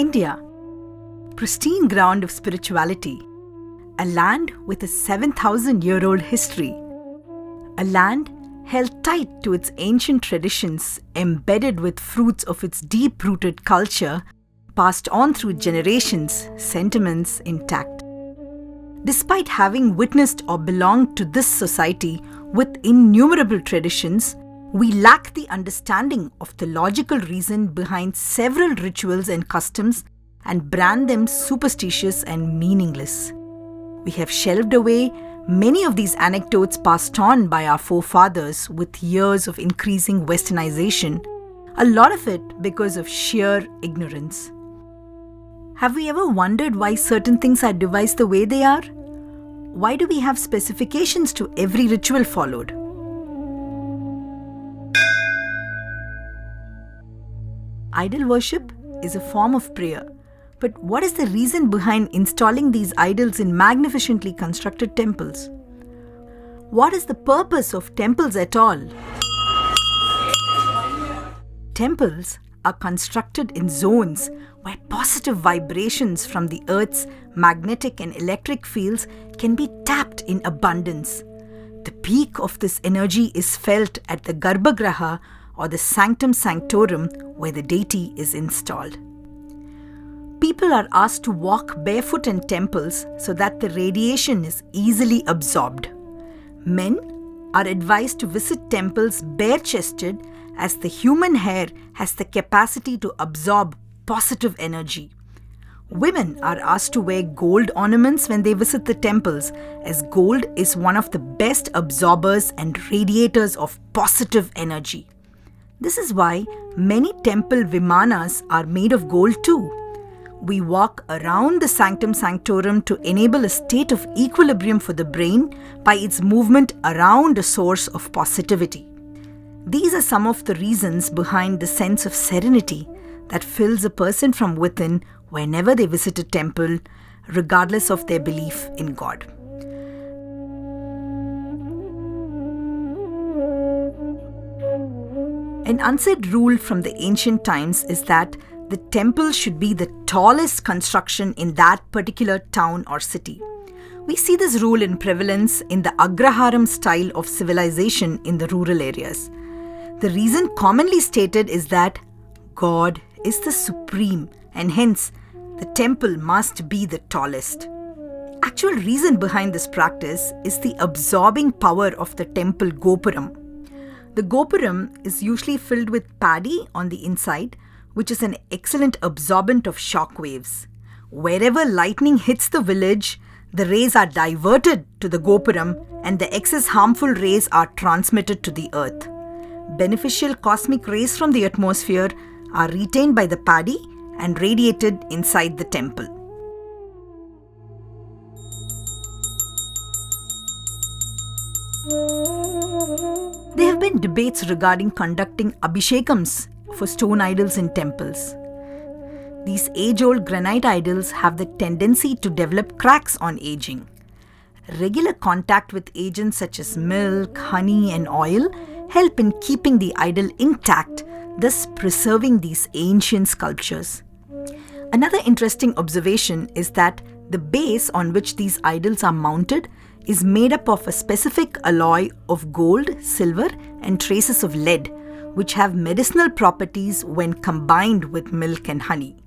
India, pristine ground of spirituality, a land with a 7,000-year-old history, a land held tight to its ancient traditions, embedded with fruits of its deep-rooted culture, passed on through generations, sentiments intact. Despite having witnessed or belonged to this society with innumerable traditions, we lack the understanding of the logical reason behind several rituals and customs and brand them superstitious and meaningless. We have shelved away many of these anecdotes passed on by our forefathers with years of increasing westernization, a lot of it because of sheer ignorance. Have we ever wondered why certain things are devised the way they are? Why do we have specifications to every ritual followed? Idol worship is a form of prayer, but what is the reason behind installing these idols in magnificently constructed temples? What is the purpose of temples at all? Temples are constructed in zones where positive vibrations from the earth's magnetic and electric fields can be tapped in abundance. The peak of this energy is felt at the Garbhagriha or the Sanctum Sanctorum where the deity is installed. People are asked to walk barefoot in temples so that the radiation is easily absorbed. Men are advised to visit temples bare-chested as the human hair has the capacity to absorb positive energy. Women are asked to wear gold ornaments when they visit the temples, as gold is one of the best absorbers and radiators of positive energy. This is why many temple vimanas are made of gold too. We walk around the Sanctum Sanctorum to enable a state of equilibrium for the brain by its movement around a source of positivity. These are some of the reasons behind the sense of serenity that fills a person from within whenever they visit a temple, regardless of their belief in God. An unsaid rule from the ancient times is that the temple should be the tallest construction in that particular town or city. We see this rule in prevalence in the Agraharam style of civilization in the rural areas. The reason commonly stated is that God is the supreme and hence the temple must be the tallest. Actual reason behind this practice is the absorbing power of the temple Gopuram. The Gopuram is usually filled with paddy on the inside, which is an excellent absorbent of shock waves. Wherever lightning hits the village, the rays are diverted to the Gopuram and the excess harmful rays are transmitted to the earth. Beneficial cosmic rays from the atmosphere are retained by the paddy and radiated inside the temple. There have been debates regarding conducting Abhishekams for stone idols in temples. These age-old granite idols have the tendency to develop cracks on aging. Regular contact with agents such as milk, honey, and oil help in keeping the idol intact, thus preserving these ancient sculptures. Another interesting observation is that the base on which these idols are mounted is made up of a specific alloy of gold, silver, and traces of lead, which have medicinal properties when combined with milk and honey.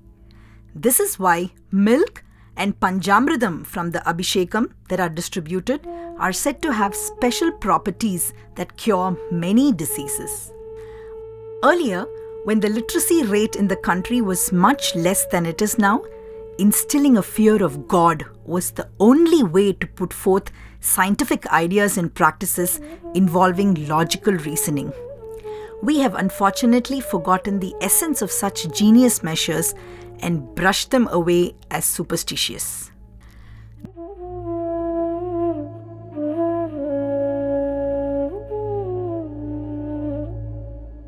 This is why milk and Panjamridam from the Abhishekam that are distributed are said to have special properties that cure many diseases. Earlier, when the literacy rate in the country was much less than it is now, instilling a fear of God was the only way to put forth scientific ideas and practices involving logical reasoning. We have unfortunately forgotten the essence of such genius measures and brushed them away as superstitious.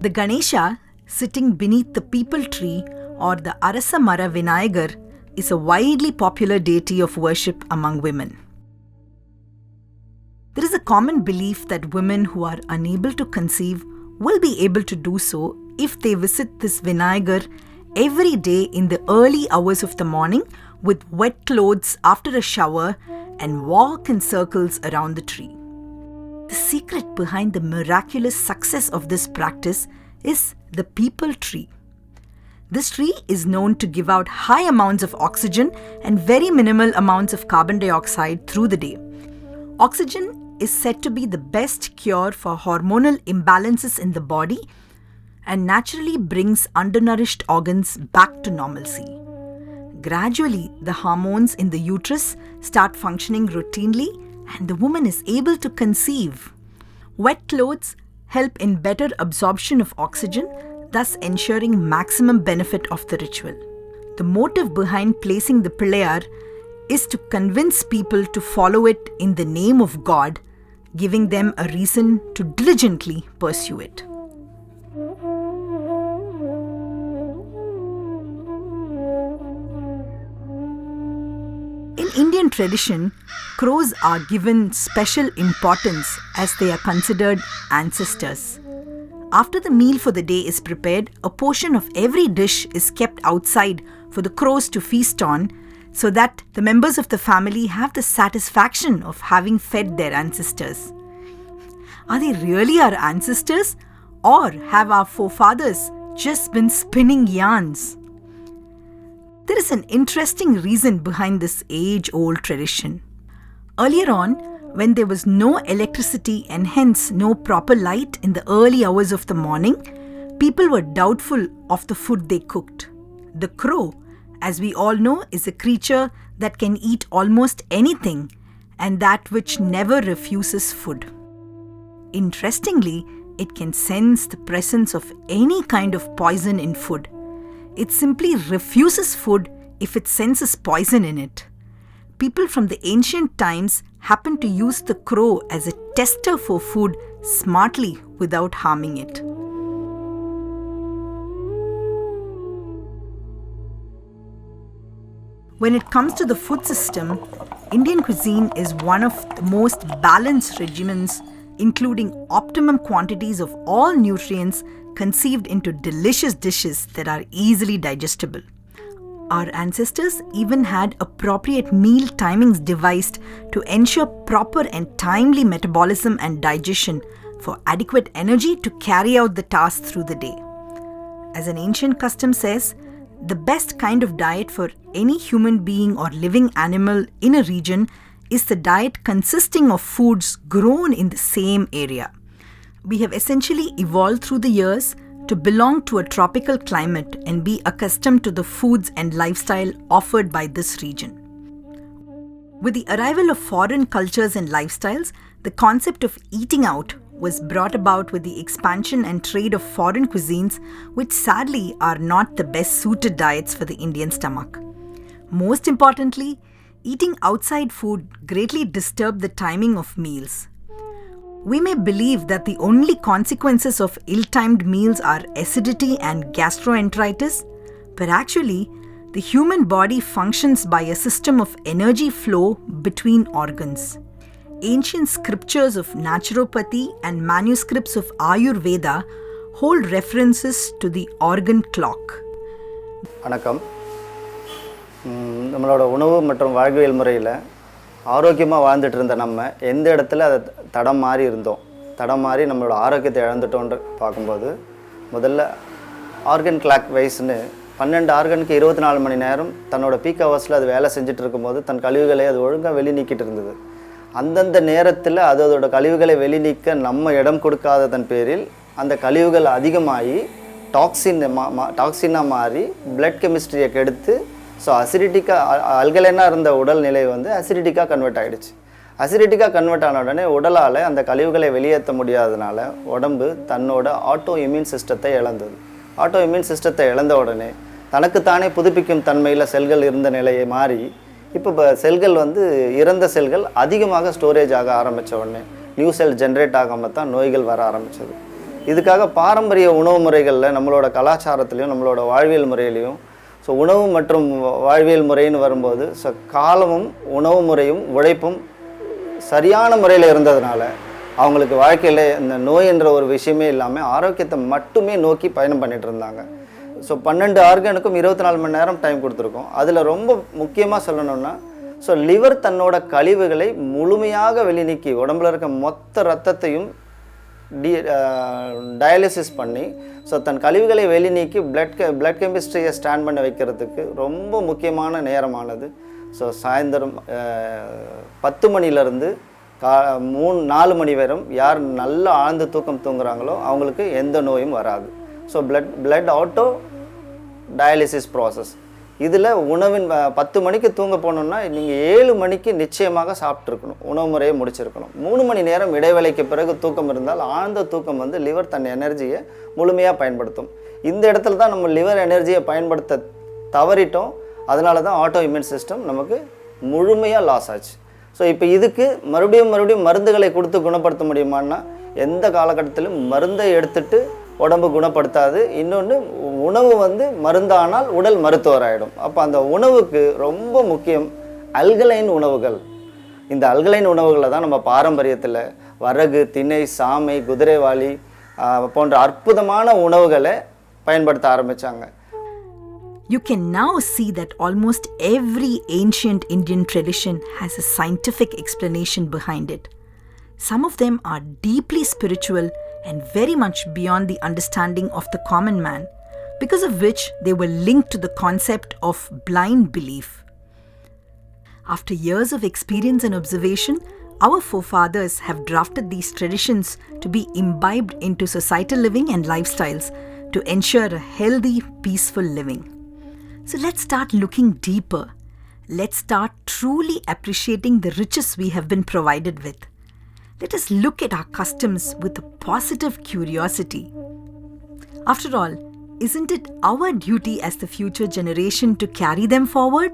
The Ganesha sitting beneath the Peepal tree or the Arasa Mara Vinayagar is a widely popular deity of worship among women. There is a common belief that women who are unable to conceive will be able to do so if they visit this Vinayagar every day in the early hours of the morning with wet clothes after a shower and walk in circles around the tree. The secret behind the miraculous success of this practice is the Peepal tree. This tree is known to give out high amounts of oxygen and very minimal amounts of carbon dioxide through the day. Oxygen is said to be the best cure for hormonal imbalances in the body and naturally brings undernourished organs back to normalcy. Gradually, the hormones in the uterus start functioning routinely and the woman is able to conceive. Wet clothes help in better absorption of oxygen, thus ensuring maximum benefit of the ritual. The motive behind placing the Pillayar is to convince people to follow it in the name of God, giving them a reason to diligently pursue it. In Indian tradition, crows are given special importance as they are considered ancestors. After the meal for the day is prepared, a portion of every dish is kept outside for the crows to feast on so that the members of the family have the satisfaction of having fed their ancestors. Are they really our ancestors, or have our forefathers just been spinning yarns? There is an interesting reason behind this age-old tradition. Earlier on, when there was no electricity and hence no proper light in the early hours of the morning, people were doubtful of the food they cooked. The crow, as we all know, is a creature that can eat almost anything and that which never refuses food. Interestingly, it can sense the presence of any kind of poison in food. It simply refuses food if it senses poison in it. People from the ancient times happened to use the crow as a tester for food smartly without harming it. When it comes to the food system, Indian cuisine is one of the most balanced regimens, including optimum quantities of all nutrients conceived into delicious dishes that are easily digestible. Our ancestors even had appropriate meal timings devised to ensure proper and timely metabolism and digestion for adequate energy to carry out the task through the day. As an ancient custom says, the best kind of diet for any human being or living animal in a region is the diet consisting of foods grown in the same area. We have essentially evolved through the years to belong to a tropical climate and be accustomed to the foods and lifestyle offered by this region. With the arrival of foreign cultures and lifestyles, the concept of eating out was brought about with the expansion and trade of foreign cuisines, which sadly are not the best suited diets for the Indian stomach. Most importantly, eating outside food greatly disturbed the timing of meals. We may believe that the only consequences of ill-timed meals are acidity and gastroenteritis, but actually, the human body functions by a system of energy flow between organs. Ancient scriptures of naturopathy and manuscripts of Ayurveda hold references to the organ clock. வணக்கம். நம்மளோட உணவு மற்றும் வாழ்வியல் முறையில் ஆரோக்கியமாக வாழ்ந்துட்டு இருந்த நம்ம எந்த இடத்துல அதை தடம் மாறி இருந்தோம், தடம் மாறி நம்மளோட ஆரோக்கியத்தை இழந்துட்டோன்னு பார்க்கும்போது, முதல்ல ஆர்கன் கிளாக் வைஸ்னு 12 ஆர்கனுக்கு 24 மணி நேரம் தன்னோட பீக் ஹவர்ஸில் அது வேலை செஞ்சுட்டு இருக்கும்போது தன் கழிவுகளை அது ஒழுங்காக வெளி நீக்கிட்டு இருந்தது. அந்தந்த நேரத்தில் அதோட கழிவுகளை வெளி நீக்க நம்ம இடம் கொடுக்காததன் பேரில் அந்த கழிவுகள் அதிகமாகி டாக்ஸினாக மாறி பிளட் கெமிஸ்ட்ரியை கெடுத்து ஸோ அசிடிட்டிக்காக அல்கலைனாக இருந்த உடல்நிலை வந்து அசிடிட்டிக்காக கன்வெர்ட் ஆகிடுச்சு. அசிடிட்டிக்காக கன்வெர்ட் ஆன உடனே உடலால் அந்த கழிவுகளை வெளியேற்ற முடியாதனால உடம்பு தன்னோட ஆட்டோ இம்யூன் சிஸ்டத்தை இழந்தது. ஆட்டோ இம்யூன் சிஸ்டத்தை இழந்த உடனே தனக்குத்தானே புதுப்பிக்கும் தன்மையில் செல்கள் இருந்த நிலையை மாறி இப்போ செல்கள் வந்து இறந்த செல்கள் அதிகமாக ஸ்டோரேஜ் ஆக ஆரம்பித்த உடனே நியூ செல் ஜென்ரேட் ஆகாமல் தான் நோய்கள் வர ஆரம்பித்தது. இதுக்காக பாரம்பரிய உணவு முறைகளில் நம்மளோட கலாச்சாரத்துலேயும் நம்மளோட வாழ்வியல் முறையிலையும் ஸோ உணவு மற்றும் வாழ்வியல் முறைன்னு வரும்போது ஸோ காலமும் உணவு முறையும் உழைப்பும் சரியான முறையில் இருந்ததுனால அவங்களுக்கு வாழ்க்கையில் இந்த நோய் என்ற ஒரு விஷயமே இல்லாமல் ஆரோக்கியத்தை மட்டுமே நோக்கி பயணம் பண்ணிகிட்டு இருந்தாங்க. ஸோ 12 ஆர்கனுக்கும் 24 மணி நேரம் டைம் கொடுத்துருக்கோம். அதில் ரொம்ப முக்கியமாக சொல்லணும்னா, ஸோ லிவர் தன்னோட கழிவுகளை முழுமையாக வெளிநீக்கி உடம்புல இருக்க மொத்த ரத்தத்தையும் டயாலிசிஸ் பண்ணி ஸோ தன் கழிவுகளை வெளிநீக்கி பிளட் கெமிஸ்ட்ரியை ஸ்டாண்ட் பண்ண வைக்கிறதுக்கு ரொம்ப முக்கியமான நேரமானது. ஸோ சாயந்தரம் 10 மணிலேருந்து 4 மணி வரையும் யார் நல்ல ஆழ்ந்த தூக்கம் தூங்குறாங்களோ அவங்களுக்கு எந்த நோயும் வராது. So blood auto dialysis process. இதில் உணவின் 10 மணிக்கு தூங்க போகணுன்னா நீங்கள் 7 மணிக்கு நிச்சயமாக சாப்பிட்ருக்கணும், உணவு முறையை முடிச்சிருக்கணும். 3 மணி நேரம் இடைவேளைக்கு பிறகு தூக்கம் இருந்தால் ஆழ்ந்த தூக்கம் வந்து லிவர் தன் எனர்ஜியை முழுமையாக பயன்படுத்தும். இந்த இடத்துல தான் நம்ம லிவர் எனர்ஜியை பயன்படுத்த தவறிட்டோம். அதனால தான் ஆட்டோ இம்யூன் சிஸ்டம் நமக்கு முழுமையாக லாஸ் ஆச்சு. ஸோ இப்போ இதுக்கு மறுபடியும் மருந்துகளை கொடுத்து குணப்படுத்த முடியுமான்னா எந்த காலகட்டத்திலும் மருந்தை எடுத்துட்டு உடம்பு குணப்படுத்தாது. இன்னொன்று, உணவு வந்து மருந்தானால் உடல் மருத்துவராயிடும். அப்போ அந்த உணவுக்கு ரொம்ப முக்கியம் அல்கலைன் உணவுகள். இந்த அல்கலைன் உணவுகளை தான் நம்ம பாரம்பரியத்தில் வரகு, திணை, சாமை, குதிரைவாலி போன்ற அற்புதமான உணவுகளை பயன்படுத்த ஆரம்பித்தாங்க. You can now see that almost every ancient Indian tradition has a scientific explanation behind it. Some of them are deeply spiritual and very much beyond the understanding of the common man, because of which they were linked to the concept of blind belief. After years of experience and observation, our forefathers have drafted these traditions to be imbibed into societal living and lifestyles to ensure a healthy, peaceful living. So let's start looking deeper. Let's start truly appreciating the riches we have been provided with. Let us look at our customs with a positive curiosity. After all, isn't it our duty as the future generation to carry them forward?